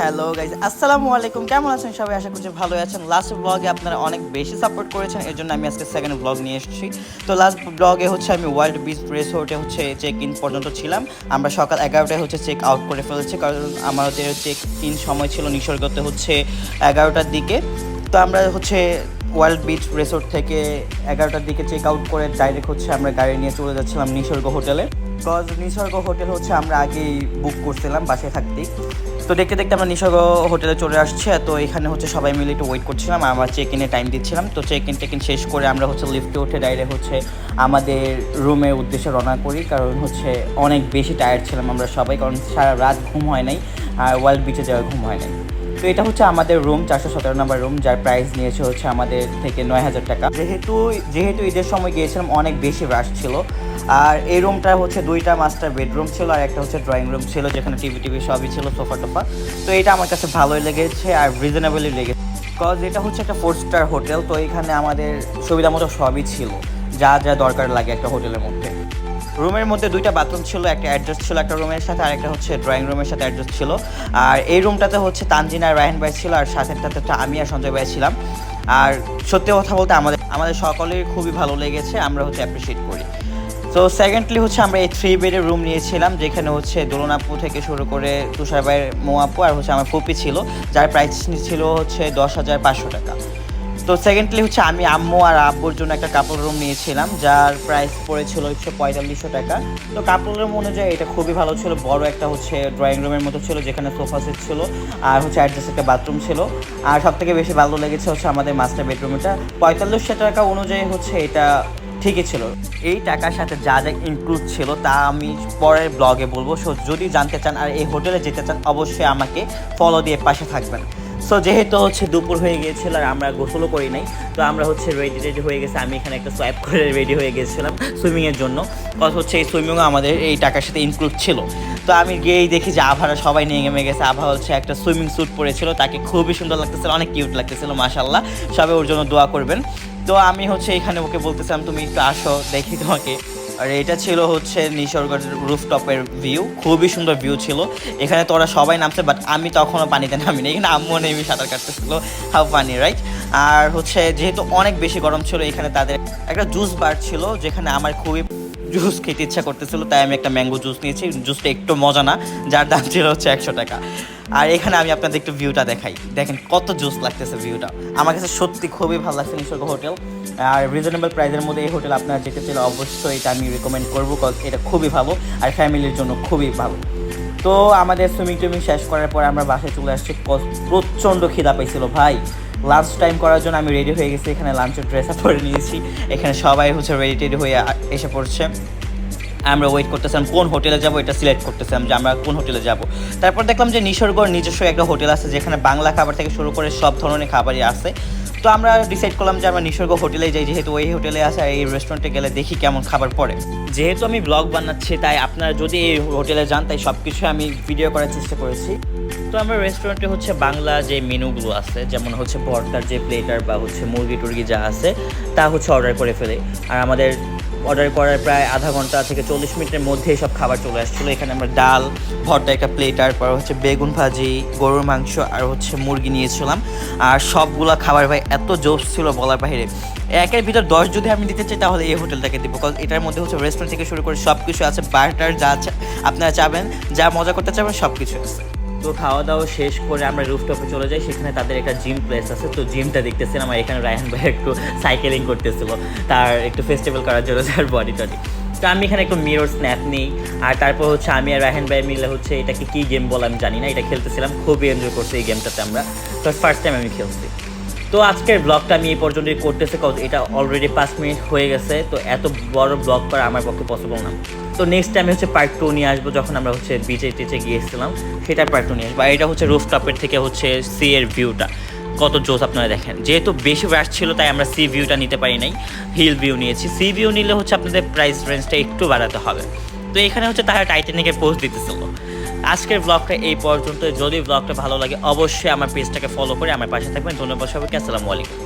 Hello guys, আসসালামু আলাইকুম। কেমন আছেন সবাই? আশা করছি ভালো আছেন। লাস্ট ব্লগে আপনারা অনেক বেশি সাপোর্ট করেছেন, এর জন্য আমি আজকে সেকেন্ড ব্লগ নিয়ে এসেছি। তো লাস্ট ব্লগে হচ্ছে আমি ওয়াইল্ড বিচ রিসোর্টে হচ্ছে চেক ইন পর্যন্ত ছিলাম। আমরা সকাল 11টায় হচ্ছে চেক আউট করে ফেলেছি, কারণ আমাদের চেক ইন সময় ছিল নিসর্গতে হচ্ছে 11টার দিকে। তো আমরা হচ্ছে ওয়াইল্ড বিচ রিসোর্ট থেকে 11টার দিকে চেক আউট করে ডাইরেক্ট হচ্ছে আমরা গাড়ি নিয়ে চলে যাচ্ছিলাম নিসর্গ হোটেলে। বিকজ নিসর্গ হোটেল হচ্ছে আমরা আগেই বুক করছিলাম বাসায় থাকতেই। তো দেখতে দেখতে আমরা নিসর্গ হোটেলে চলে আসছি। তো এখানে হচ্ছে সবাই মিলে একটু ওয়েট করছিলাম, আমরা চেক ইনে টাইম দিচ্ছিলাম। তো চেক ইন শেষ করে আমরা হচ্ছে লিফটে উঠে ডাইরেক্ট হচ্ছে আমাদের রুমের উদ্দেশ্যে রওনা করি, কারণ হচ্ছে অনেক বেশি টায়ার্ড ছিলাম আমরা সবাই, কারণ সারা রাত ঘুম হয় নাই আর ওয়াইল্ড বিচে যাওয়ার ঘুম হয় নাই। তো এটা হচ্ছে আমাদের রুম, 417 নম্বর রুম, যার প্রাইস নিয়েছে হচ্ছে আমাদের থেকে 9,000 টাকা। যেহেতু ঈদের সময় গিয়েছিলাম, অনেক বেশি রাশ ছিল। আর এই রুমটা হচ্ছে দুইটা মাস্টার বেডরুম ছিল আর একটা হচ্ছে ড্রয়িং রুম ছিল, যেখানে টিভি সবই ছিল, সোফা টোফা। তো এটা আমার কাছে ভালোই লেগেছে আর রিজনেবলই লেগেছে, বিকজ এটা হচ্ছে একটা 4 স্টার হোটেল। তো এখানে আমাদের সুবিধা মতো সবই ছিল, যা যা দরকার লাগে একটা হোটেলের মধ্যে। রুমের মধ্যে দুইটা বাথরুম ছিল, একটা অ্যাডজাস্ট ছিল একটা রুমের সাথে, আর একটা হচ্ছে ড্রয়িং রুমের সাথে অ্যাডজাস্ট ছিল। আর এই রুমটাতে হচ্ছে তানজিন আর রায়হান ভাই ছিল, আর সাথেরটাতে আমি আর সঞ্জয় ভাই ছিলাম। আর সত্যি কথা বলতে আমাদের সকলের খুবই ভালো লেগেছে, আমরা হচ্ছে অ্যাপ্রিসিয়েট করি। তো সেকেন্ডলি হচ্ছে আমরা এই 3 বেডের রুম নিয়েছিলাম, যেখানে হচ্ছে দোলন আপু থেকে শুরু করে তুষার ভাইয়ের মো আপু আর হচ্ছে আমার ফুপি ছিল, যার প্রাইস ছিল হচ্ছে 10,500 টাকা। তো সেকেন্ডলি হচ্ছে আমি আম্মু আর আব্বুর জন্য একটা কাপড় রুম নিয়েছিলাম, যার প্রাইস পড়েছিল হচ্ছে 4500 টাকা। তো কাপড় রুম অনুযায়ী এটা খুবই ভালো ছিল, বড় একটা হচ্ছে ড্রয়িং রুমের মতো ছিল, যেখানে সোফা সেট ছিল আর হচ্ছে অ্যাডজাস্ট একটা বাথরুম ছিল। আর সব থেকে বেশি ভালো লেগেছে হচ্ছে আমাদের মাস্টার বেডরুমটা। 4500 টাকা অনুযায়ী হচ্ছে এটা ঠিকই ছিল। এই টাকার সাথে যা যা ইনক্লুড ছিল তা আমি পরের ব্লগে বলবো। সো যদি জানতে চান আর এই হোটেলে যেতে চান, অবশ্যই আমাকে ফলো দিয়ে পাশে থাকবেন। সো যেহেতু হচ্ছে দুপুর হয়ে গিয়েছিল আর আমরা গোসলও করি নাই, তো আমরা হচ্ছে রেডি হয়ে গেছে। আমি এখানে একটা সোয়াইপ করে রেডি হয়ে গেছিলাম সুইমিংয়ের জন্য, কজ হচ্ছে এই সুইমিংও আমাদের এই টাকার সাথে ইনক্লুড ছিল। তো আমি গিয়েই দেখি যে আভারা সবাই নিয়ে নেমে গেছে। আভা হচ্ছে একটা সুইমিং স্যুট পরেছিল, তাকে খুবই সুন্দর লাগতেছিল, অনেক কিউট লাগতেছিল, মাশাআল্লাহ। সবাই ওর জন্য দোয়া করবেন। তো আমি হচ্ছে এখানে ওকে বলতেছিলাম তুমি একটু আসো দেখি তোমাকে। আর এটা ছিল হচ্ছে নিসর্গের রুফটপের ভিউ, খুবই সুন্দর ভিউ ছিল। এখানে তোরা সবাই নামছে, বাট আমি তখনও পানিতে নামিনি, এখানে আম্মু নেমে সাঁতার কাটতেছিল। How funny right? আর হচ্ছে যেহেতু অনেক বেশি গরম ছিল, এখানে তাদের একটা জুস বার ছিল, যেখানে আমার খুবই জুস খেতে ইচ্ছা করতেছিল, তাই আমি একটা ম্যাঙ্গো জুস নিয়েছি। জুসটা একটু মজা না, যার দাম ছিল হচ্ছে 100 টাকা। আর এখানে আমি আপনাদের একটু ভিউটা দেখাই, দেখেন কত জুস লাগতেছে ভিউটা। আমার কাছে সত্যি খুবই ভালো লাগছে নিসর্গ হোটেল। আর রিজনেবল প্রাইসের মধ্যে এই হোটেল আপনারা যেতে চাইলে অবশ্যই এটা আমি রেকমেন্ড করবো, কজ এটা খুবই ভালো আর ফ্যামিলির জন্য খুবই ভালো। তো আমাদের সুইমিং শেষ করার পর আমরা বাসায় চলে আসছি, কজ প্রচণ্ড খিদা পাইছিল ভাই। লাঞ্চ টাইম করার জন্য আমি রেডি হয়ে গেছি, এখানে লাঞ্চের ড্রেস আপ পরে নিয়েছি। এখানে সবাই হচ্ছে রেডি হয়ে এসে পড়ছে। আমরা ওয়েট করতেছিলাম কোন হোটেলে যাবো, এটা সিলেক্ট করতেছিলাম যে আমরা কোন হোটেলে যাব। তারপর দেখলাম যে নিসর্গর নিজস্ব একটা হোটেল আছে, যেখানে বাংলা খাবার থেকে শুরু করে সব ধরনের খাবারই আছে। তো আমরা ডিসাইড করলাম যে আমরা নিসর্গ হোটেলে যাই, যেহেতু ওই হোটেলে আছে আর এই রেস্টুরেন্টে গেলে দেখি কেমন খাবার পড়ে। যেহেতু আমি ব্লগ বানাচ্ছি, তাই আপনারা যদি এই হোটেলে যান, তাই সব কিছু আমি ভিডিও করার চেষ্টা করেছি। তো আমরা রেস্টুরেন্টে হচ্ছে বাংলা যে মেনুগুলো আছে, যেমন হচ্ছে ভর্তার যে প্লেটার বা হচ্ছে মুরগি টুরগি যা আছে, তা হচ্ছে অর্ডার করে ফেলে। আর আমাদের অর্ডার করার প্রায় আধা ঘন্টা থেকে 40 মিনিটের মধ্যেই সব খাবার চলে আসছিলো। এখানে আমরা ডাল, ভর্তা, একটা প্লেটার, পর হচ্ছে বেগুন ভাজি, গরুর মাংস আর হচ্ছে মুরগি নিয়েছিলাম। আর সবগুলা খাবার ভাই এত জোশ ছিল বলার বাইরে। একের ভিতর 10 যদি আমি দিতে চাই, তাহলে এই হোটেলটাকে দিব, কারণ এটার মধ্যে হচ্ছে রেস্টুরেন্ট থেকে শুরু করে সব কিছু আছে, বার্টার যা আপনারা চাবেন, যা মজা করতে চাবেন সব কিছু আছে। তো খাওয়া দাওয়া শেষ করে আমরা রুফটপে চলে যাই, সেখানে তাদের একটা জিম প্লেস আছে। তো জিমটা দেখতেছিলাম, আর এখানে রায়হান ভাই একটু সাইকেলিং করতেছিল, তার একটু ফেস্টিভ্যাল করার জন্য, তার বডি টডি। তো আমি এখানে একটু মিরর স্ন্যাপ নিই। আর তারপর হচ্ছে আমি আর রায়হান ভাই মিলে হচ্ছে এটাকে কী গেম বলে আমি জানি না, এটা খেলতেছিলাম, খুবই এনজয় করছি এই গেমটাতে আমরা। তো ফার্স্ট টাইম আমি খেলছি। তো আজকের ব্লগটা আমি এই পর্যন্তই করতেছি, কজ এটা অলরেডি 5 মিনিট হয়ে গেছে। তো এত বড় ব্লগ করা আমার পক্ষে পসিবল না। তো নেক্সট টাইমে হচ্ছে পার্ট 2 নিয়ে আসবো, যখন আমরা হচ্ছে বিচে টিচে গিয়েছিলাম, সেটার পার্ট 2 নিয়ে আসবো। আর এটা হচ্ছে রুফটপের থেকে হচ্ছে সি এর ভিউটা কত জোস আপনারা দেখেন। যেহেতু বেশি রাশ ছিল, তাই আমরা সি ভিউটা নিতে পারি নাই, হিল ভিউ নিয়েছি। সি ভিউ নিলে হচ্ছে আপনাদের প্রাইস রেঞ্জটা একটু বাড়াতে হবে। তো এখানে হচ্ছে তারা টাইটানিকের পোস্ট দিতেছিল। আজকের ব্লগটা এই পর্যন্ত। যদি ব্লগটা ভালো লাগে, অবশ্যই আমার পেজটাকে ফলো করে আমার পাশে থাকবেন। ধন্যবাদ সবাইকে, আসসালামু আলাইকুম।